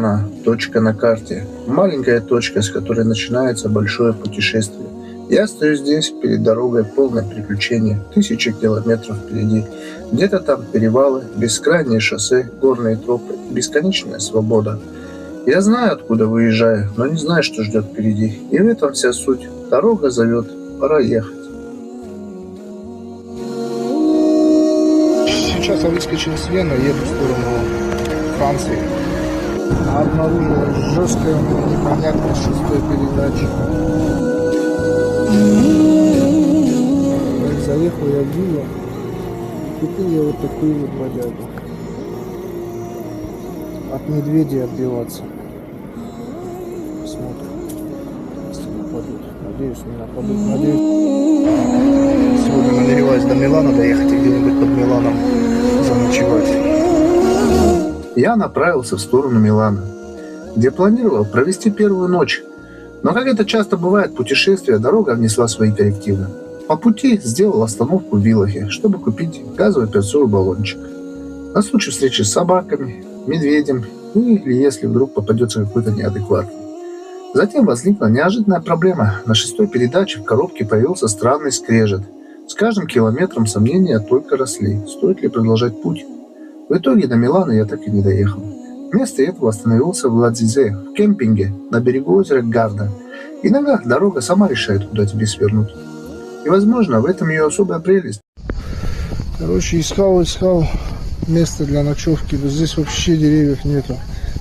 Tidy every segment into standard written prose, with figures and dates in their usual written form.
Милано – точка на карте. Маленькая точка, с которой начинается большое путешествие. Я стою здесь, перед дорогой, полной приключений. 1000 километров впереди. Где-то там перевалы, бескрайние шоссе, горные тропы, бесконечная свобода. Я знаю, откуда выезжаю, но не знаю, что ждет впереди. И в этом вся суть. Дорога зовет. Пора ехать. Сейчас я выскочил с Вены, еду в сторону Франции. Обнаружила жесткая, непонятная шестой передача. Заехал я в Виллу, купил я вот такую вот бодягу. От медведей отбиваться. Посмотрим, если нападут. Надеюсь, не нападут. Надеюсь. Сегодня намереваюсь до Милана доехать и где-нибудь под Миланом заночевать. Я направился в сторону Милана, где планировал провести первую ночь. Но, как это часто бывает в путешествиях, дорога внесла свои коррективы. По пути сделал остановку в Виллахе, чтобы купить газовый перцовый баллончик. На случай встречи с собаками, медведем или если вдруг попадется какой-то неадекватный. Затем возникла неожиданная проблема. На шестой передаче в коробке появился странный скрежет. С каждым километром сомнения только росли. Стоит ли продолжать путь? В итоге до Милана я так и не доехал. Вместо этого остановился в Ладзизе, в кемпинге, на берегу озера Гарда. Иногда дорога сама решает, куда тебе свернуть. И, возможно, в этом ее особая прелесть. Короче, искал место для ночевки. Вот здесь вообще деревьев нету.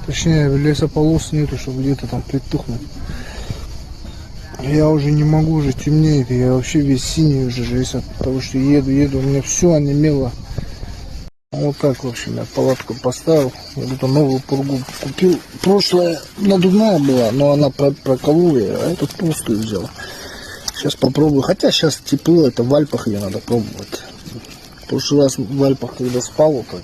Точнее, лесополос нету, чтобы где-то там притухнуть. Я уже не могу, уже темнеет. Я вообще весь синий уже весь от того, что еду. У меня все онемело. Вот так, в общем, я палатку поставил. Вот эту новую пургу купил. Прошлая надувная была, но она проколола, а эту толстую взял. Сейчас попробую. Хотя сейчас тепло, это в Альпах ее надо пробовать. В прошлый раз в Альпах, когда спал, вот так,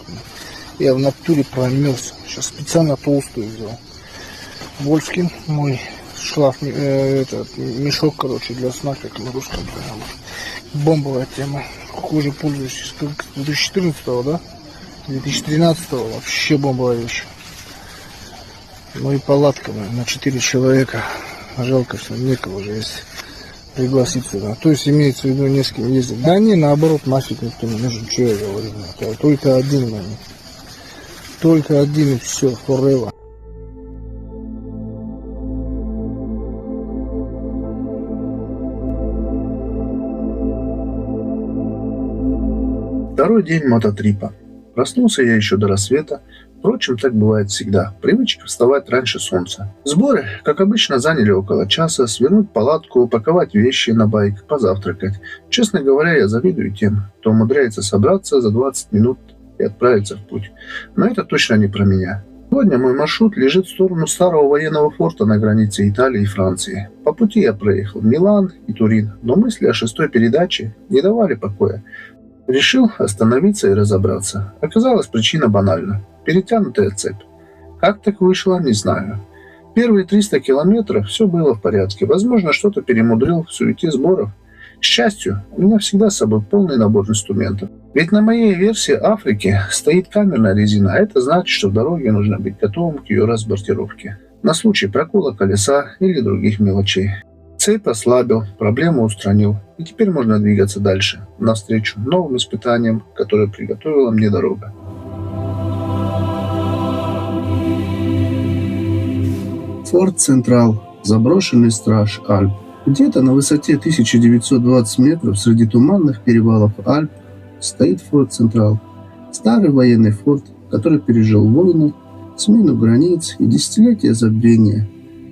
я в натуре промерз. Сейчас специально толстую взял. Вольфкин мой шлаф, мешок, короче, для сна, как на русском. Бомбовая тема. Хуже пользуюсь. 2014-го, да? 2013-го вообще бомбовая вещь. Ну и палатка на 4 человека. Жалко, что некого уже есть пригласить сюда. То есть имеется в виду не с кем ездить. Да не, наоборот, нафиг никто не нужен. Что я говорю? Только один, man. Только один и все, forever. Второй день мототрипа. Проснулся я еще до рассвета. Впрочем, так бывает всегда. Привычка вставать раньше солнца. Сборы, как обычно, заняли около часа. Свернуть палатку, упаковать вещи на байк, позавтракать. Честно говоря, я завидую тем, кто умудряется собраться за 20 минут и отправиться в путь. Но это точно не про меня. Сегодня мой маршрут лежит в сторону старого военного форта на границе Италии и Франции. По пути я проехал Милан и Турин, но мысли о шестой передаче не давали покоя. Решил остановиться и разобраться. Оказалось, причина банальна. Перетянутая цепь. Как так вышло, не знаю. Первые 300 километров все было в порядке. Возможно, что-то перемудрил в суете сборов. К счастью, у меня всегда с собой полный набор инструментов. Ведь на моей версии Африки стоит камерная резина, а это значит, что в дороге нужно быть готовым к ее разбортировке. На случай прокола колеса или других мелочей. Цепь ослабил, проблему устранил, и теперь можно двигаться дальше, навстречу новым испытаниям, которые приготовила мне дорога. Форт Централ, заброшенный страж Альп. Где-то на высоте 1920 метров среди туманных перевалов Альп стоит Форт Централ. Старый военный форт, который пережил войны, смену границ и десятилетия забвения.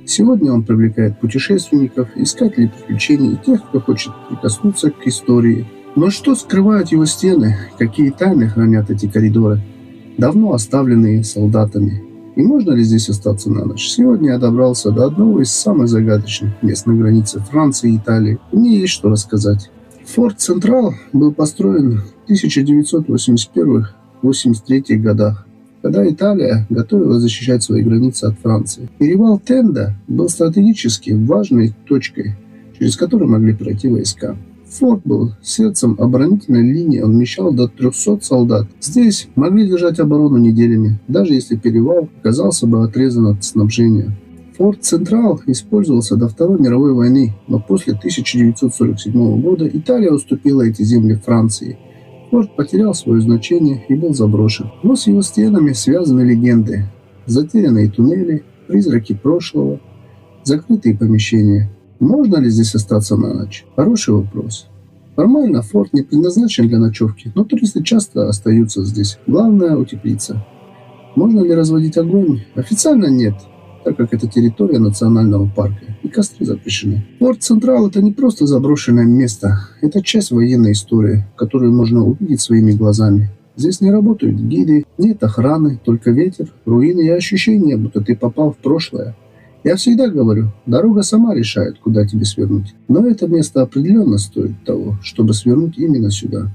Сегодня он привлекает путешественников, искателей приключений и тех, кто хочет прикоснуться к истории. Но что скрывают его стены? Какие тайны хранят эти коридоры, давно оставленные солдатами? И можно ли здесь остаться на ночь? Сегодня я добрался до одного из самых загадочных мест на границе Франции и Италии. Мне есть что рассказать. Форт Централ был построен в 1981-83 годах, когда Италия готовилась защищать свои границы от Франции. Перевал Тенда был стратегически важной точкой, через которую могли пройти войска. Форт был сердцем оборонительной линии, он вмещал до 300 солдат. Здесь могли держать оборону неделями, даже если перевал оказался бы отрезан от снабжения. Форт Централ использовался до Второй мировой войны, но после 1947 года Италия уступила эти земли Франции. Форт потерял свое значение и был заброшен. Но с его стенами связаны легенды. Затерянные туннели, призраки прошлого, закрытые помещения. Можно ли здесь остаться на ночь? Хороший вопрос. Формально форт не предназначен для ночевки, но туристы часто остаются здесь. Главное – утеплиться. Можно ли разводить огонь? Официально нет, так как это территория национального парка, и костры запрещены. Форт Централ – это не просто заброшенное место, это часть военной истории, которую можно увидеть своими глазами. Здесь не работают гиды, нет охраны, только ветер, руины и ощущение, будто ты попал в прошлое. Я всегда говорю, дорога сама решает, куда тебе свернуть. Но это место определенно стоит того, чтобы свернуть именно сюда.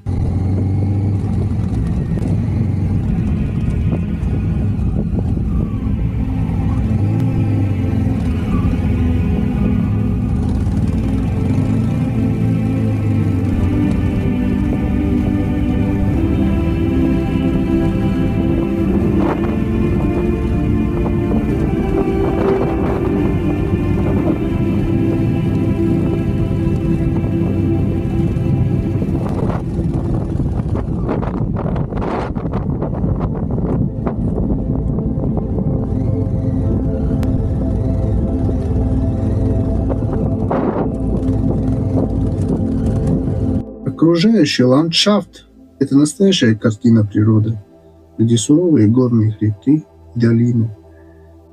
Окружающий ландшафт – это настоящая картина природы, где суровые горные хребты и долины.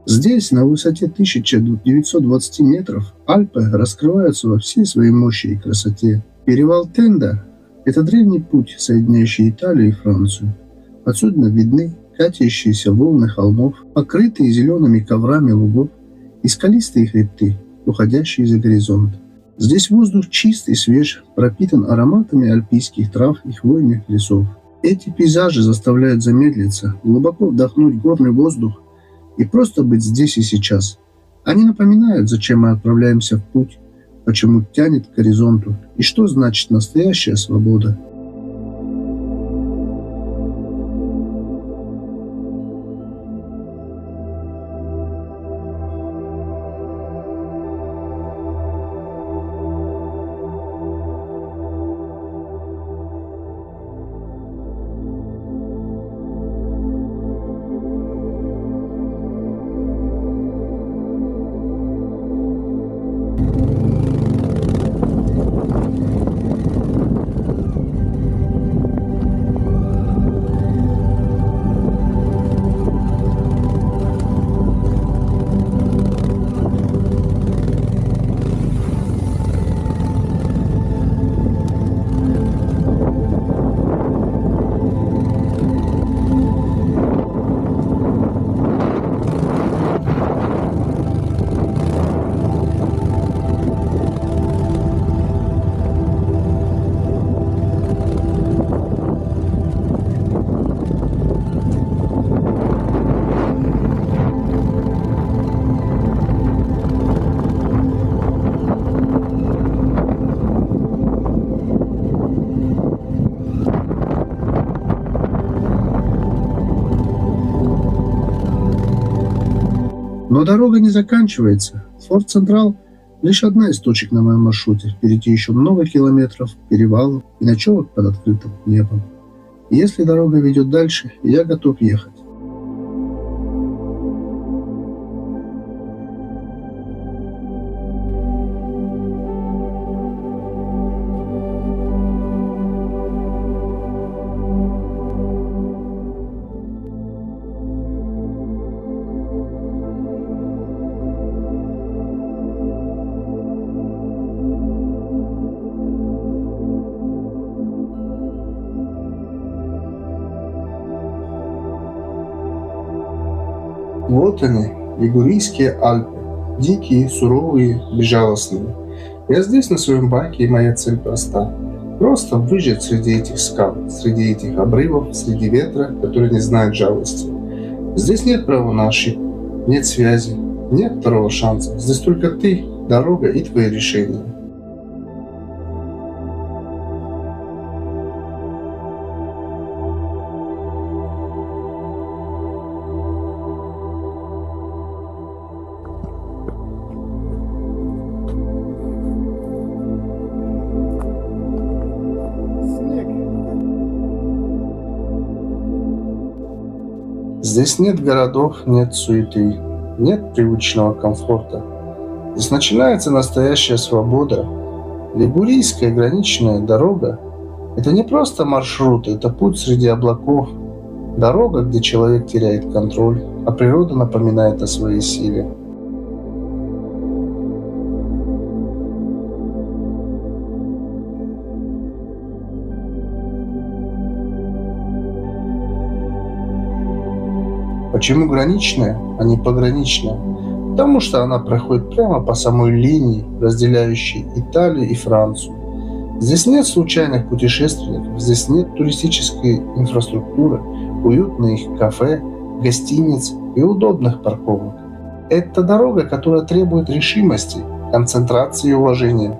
Здесь, на высоте 1920 метров, Альпы раскрываются во всей своей мощи и красоте. Перевал Тенда – это древний путь, соединяющий Италию и Францию. Отсюда видны катящиеся волны холмов, покрытые зелеными коврами лугов и скалистые хребты, уходящие за горизонт. Здесь воздух чист и свеж, пропитан ароматами альпийских трав и хвойных лесов. Эти пейзажи заставляют замедлиться, глубоко вдохнуть горный воздух и просто быть здесь и сейчас. Они напоминают, зачем мы отправляемся в путь, почему тянет к горизонту и что значит настоящая свобода. Но дорога не заканчивается. Форт Централ – лишь одна из точек на моем маршруте. Впереди еще много километров, перевалов и ночевок под открытым небом. И если дорога ведет дальше, я готов ехать. Вот они, Лигурийские Альпы. Дикие, суровые, безжалостные. Я здесь на своем байке, и моя цель проста. Просто выжить среди этих скал, среди этих обрывов, среди ветра, который не знает жалости. Здесь нет права на ошибку, нет связи, нет второго шанса. Здесь только ты, дорога и твои решения. Здесь нет городов, нет суеты, нет привычного комфорта. Здесь начинается настоящая свобода. Лигурийская граничная дорога — это не просто маршрут, это путь среди облаков. Дорога, где человек теряет контроль, а природа напоминает о своей силе. Почему граничная, а не пограничная? Потому что она проходит прямо по самой линии, разделяющей Италию и Францию. Здесь нет случайных путешественников, здесь нет туристической инфраструктуры, уютных кафе, гостиниц и удобных парковок. Это дорога, которая требует решимости, концентрации и уважения.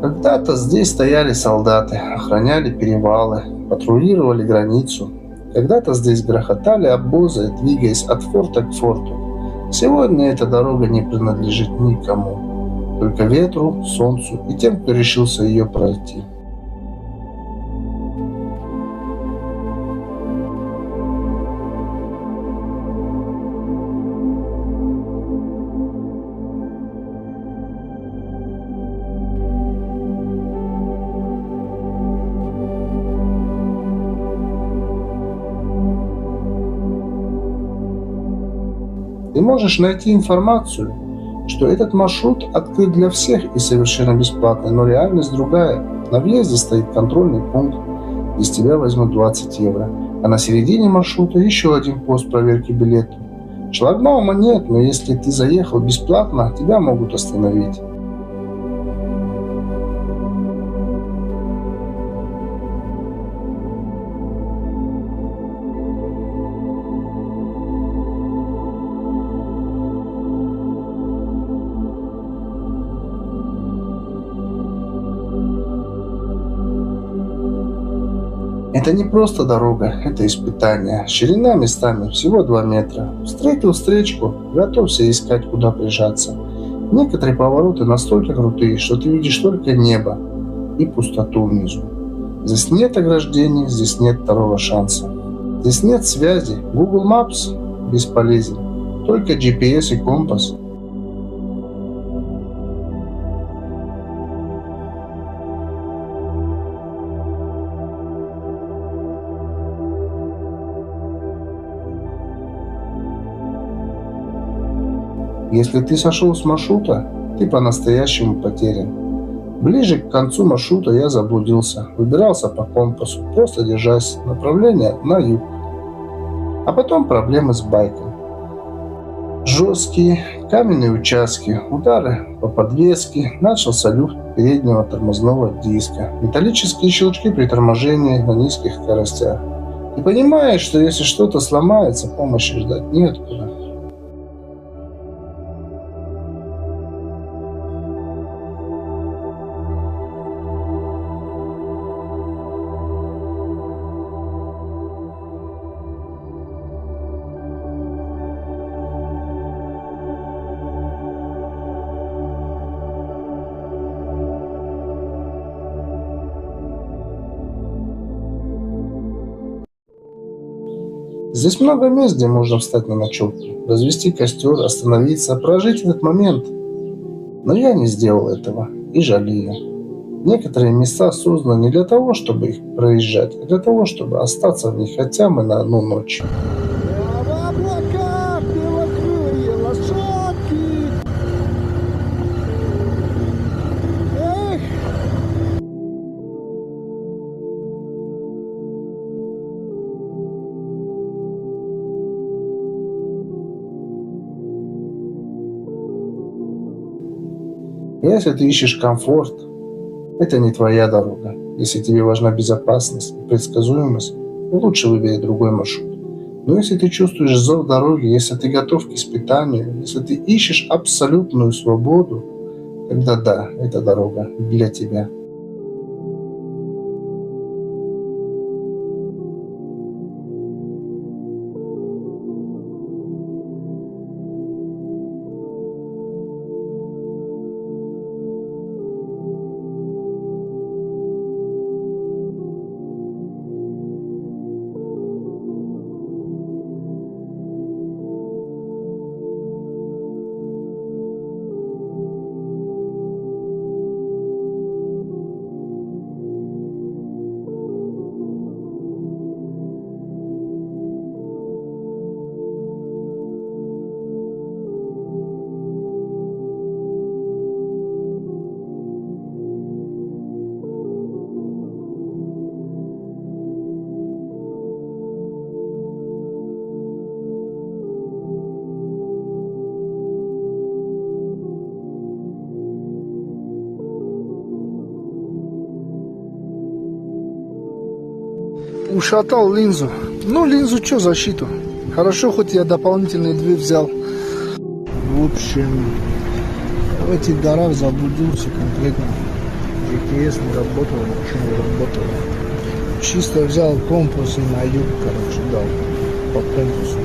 Когда-то здесь стояли солдаты, охраняли перевалы, патрулировали границу. Когда-то здесь грохотали обозы, двигаясь от форта к форту. Сегодня эта дорога не принадлежит никому, только ветру, солнцу и тем, кто решился ее пройти. Ты можешь найти информацию, что этот маршрут открыт для всех и совершенно бесплатный, но реальность другая. На въезде стоит контрольный пункт, где с тебя возьмут 20 евро, а на середине маршрута еще один пост проверки билета. Шлагбаума нет, но если ты заехал бесплатно, тебя могут остановить. Это не просто дорога, это испытание. Ширина местами всего 2 метра. Встретил встречку, готовься искать, куда прижаться. Некоторые повороты настолько крутые, что ты видишь только небо и пустоту внизу. Здесь нет ограждений, здесь нет второго шанса. Здесь нет связи. Google Maps бесполезен. Только GPS и компас. Если ты сошел с маршрута, ты по-настоящему потерян. Ближе к концу маршрута я заблудился, выбирался по компасу, просто держась направления на юг. А потом проблемы с байком. Жесткие каменные участки, удары по подвеске, начался люфт переднего тормозного диска, металлические щелчки при торможении на низких скоростях. Ты понимаешь, что если что-то сломается, помощи ждать неоткуда. Здесь много мест, где можно встать на ночевку, развести костер, остановиться, прожить этот момент. Но я не сделал этого и жалею. Некоторые места созданы не для того, чтобы их проезжать, а для того, чтобы остаться в них хотя бы на одну ночь. В облаках белокрылые лошадки. Эх! Если ты ищешь комфорт, это не твоя дорога. Если тебе важна безопасность и предсказуемость, лучше выбери другой маршрут. Но если ты чувствуешь зов дороги, если ты готов к испытанию, если ты ищешь абсолютную свободу, тогда да, эта дорога для тебя. ушатал линзу. Ну, линзу что, защиту. Хорошо, хоть я дополнительные две взял. В общем, в этих горах заблудился конкретно. GPS не работал, ничего не работало. Чисто взял компас и на юг, короче, дал по компасу.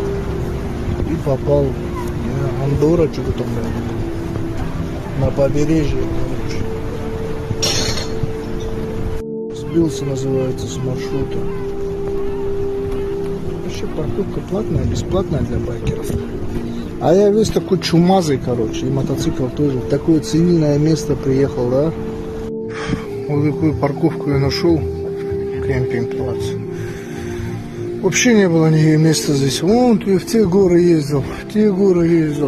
И попал на Андорра, что-то там было. На побережье, короче. Сбился, называется, с маршрута. Вообще парковка платная, бесплатная для байкеров. А я весь такой чумазый, короче, и мотоцикл тоже. В такое цивильное место приехал, да? Вот такую парковку я нашел. Кемпинг-плац. Вообще не было ни места здесь. Вон ты в те горы ездил,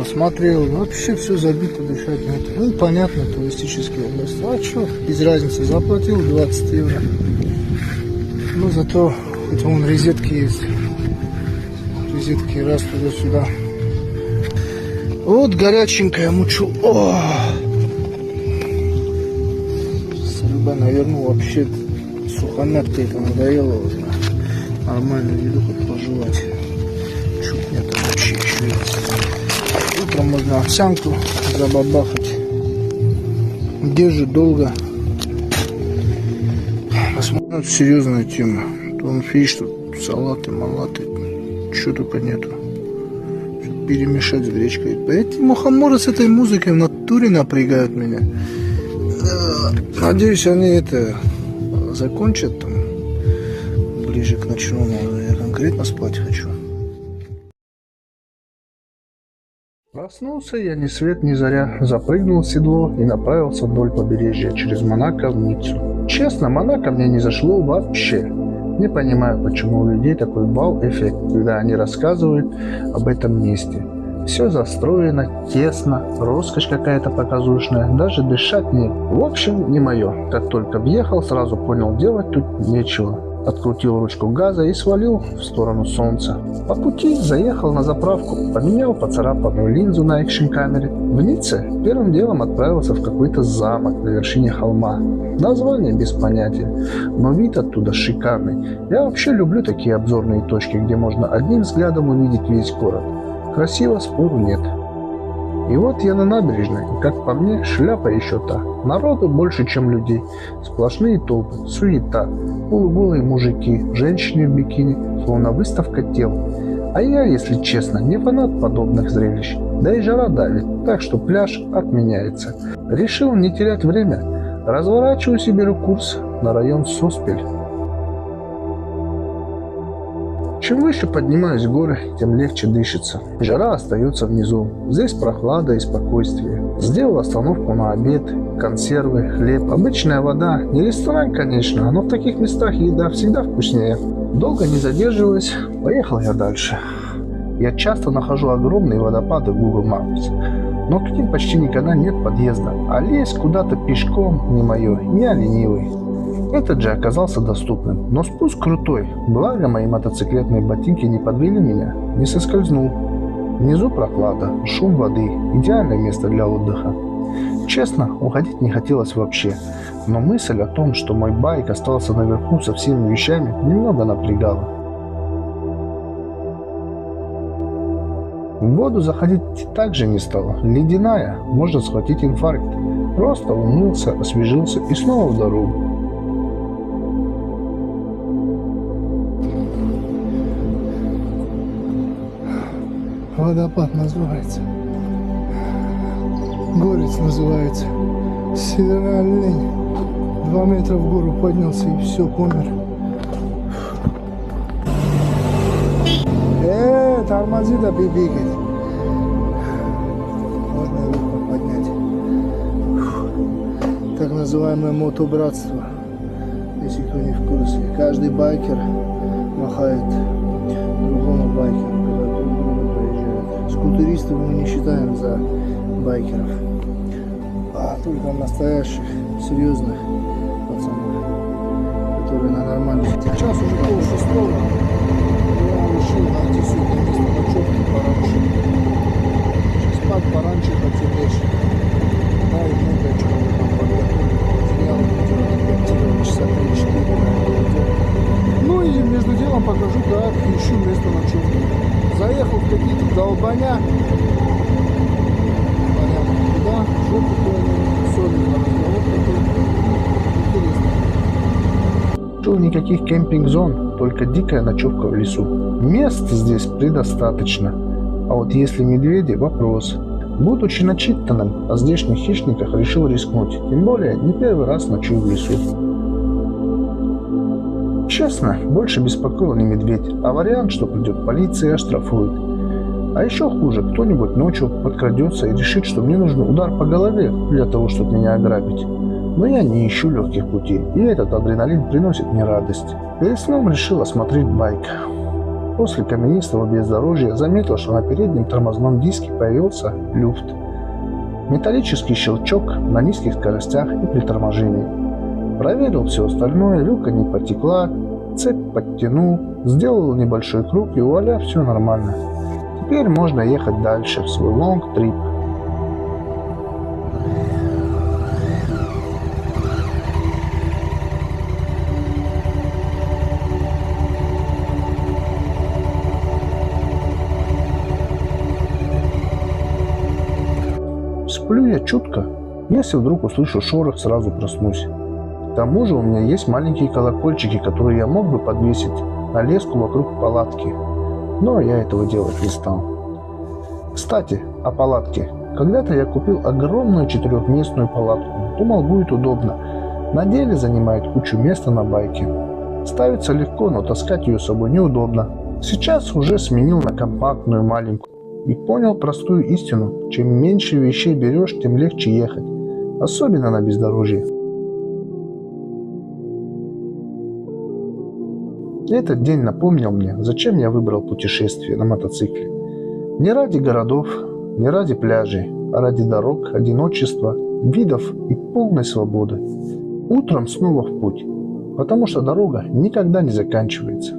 смотрел. Вообще все забито, дышать нет. Ну, понятно, туристические места. А что, без разницы, заплатил 20 евро. Ну, зато хоть вон розетки есть. Розетки раз туда-сюда. Вот горяченькая мучу. О! Рыба, наверное, вообще сухомятка это надоело уже. Нормальную еду хоть пожевать. Чуть нет, вообще еще есть. Утром можно овсянку забабахать. Где же долго? Посмотрим, серьезная тема. Тонфиш, тут салаты, малаты. Чего только нету. Перемешать с гречкой. Эти мухоморы с этой музыкой в натуре напрягают меня. Надеюсь, они это закончат там ближе к ночному. Я конкретно спать хочу. Проснулся я ни свет ни заря, запрыгнул в седло и направился вдоль побережья через Монако в Ниццу. Честно, Монако мне не зашло вообще. Не понимаю, почему у людей такой вау-эффект, когда они рассказывают об этом месте. Все застроено, тесно, роскошь какая-то показушная, даже дышать нет. В общем, не мое. Как только въехал, сразу понял, делать тут нечего. Открутил ручку газа и свалил в сторону солнца. По пути заехал на заправку, поменял поцарапанную линзу на экшн-камере. В Ницце первым делом отправился в какой-то замок на вершине холма. Название без понятия, но вид оттуда шикарный. Я вообще люблю такие обзорные точки, где можно одним взглядом увидеть весь город. Красиво, спору нет. И вот я на набережной, и как по мне, шляпа еще та. Народу больше, чем людей. Сплошные толпы, суета, полуголые мужики, женщины в бикини, словно выставка тел. А я, если честно, не фанат подобных зрелищ. Да и жара давит, так что пляж отменяется. Решил не терять время. Разворачиваюсь и беру курс на район Соспель. Чем выше поднимаюсь в горы, тем легче дышится. Жара остается внизу. Здесь прохлада и спокойствие. Сделал остановку на обед, консервы, хлеб, обычная вода. Не ресторан, конечно, но в таких местах еда всегда вкуснее. Долго не задерживаясь, поехал я дальше. Я часто нахожу огромные водопады в Google Maps, но к ним почти никогда нет подъезда, а лезть куда-то пешком не мое, я ленивый. Этот же оказался доступным, но спуск крутой, благо мои мотоциклетные ботинки не подвели меня, не соскользнул. Внизу прохлада, шум воды, идеальное место для отдыха. Честно, уходить не хотелось вообще, но мысль о том, что мой байк остался наверху со всеми вещами, немного напрягала. В воду заходить также не стало, ледяная, можно схватить инфаркт. Просто умылся, освежился и снова в дорогу. Водопад называется. Горец называется. Северный олень. 2 метра в гору поднялся и все, помер. Тормози да бибикать. Можно руку поднять. Так называемое мотобратство. Если кто не в курсе. Каждый байкер махает другому байкеру. Скутеристов мы не считаем за байкеров, а только настоящих, серьезных пацанов, которые на нормальных. Сейчас уже полшестого, я решил найти сегодня место ночевки пораньше. Спать пораньше хотел лечь. Да, и много чего там подготовить. Материал, который редактировал часа 3-4. Ну и между делом никаких кемпинг-зон, только дикая ночевка в лесу. Мест здесь предостаточно. А вот если медведи – вопрос. Будучи начитанным о здешних хищниках, решил рискнуть. Тем более, не первый раз ночую в лесу. Честно, больше беспокоил не медведь, а вариант, что придет полиция и оштрафует. А еще хуже, кто-нибудь ночью подкрадется и решит, что мне нужен удар по голове для того, чтобы меня ограбить. Но я не ищу легких путей, и этот адреналин приносит мне радость. Перед сном решил осмотреть байк. После каменистого бездорожья заметил, что на переднем тормозном диске появился люфт. Металлический щелчок на низких скоростях и при торможении. Проверил все остальное, вилка не потекла, цепь подтянул, сделал небольшой круг и вуаля, все нормально. Теперь можно ехать дальше в свой лонг-трип. Сплю я чутко. Если вдруг услышу шорох, сразу проснусь. К тому же у меня есть маленькие колокольчики, которые я мог бы подвесить на леску вокруг палатки. Но я этого делать не стал. Кстати, о палатке. Когда-то я купил огромную 4-местную палатку. Думал, будет удобно. На деле занимает кучу места на байке. Ставится легко, но таскать ее с собой неудобно. Сейчас уже сменил на компактную маленькую. И понял простую истину. Чем меньше вещей берешь, тем легче ехать. Особенно на бездорожье. Этот день напомнил мне, зачем я выбрал путешествие на мотоцикле. Не ради городов, не ради пляжей, а ради дорог, одиночества, видов и полной свободы. Утром снова в путь, потому что дорога никогда не заканчивается.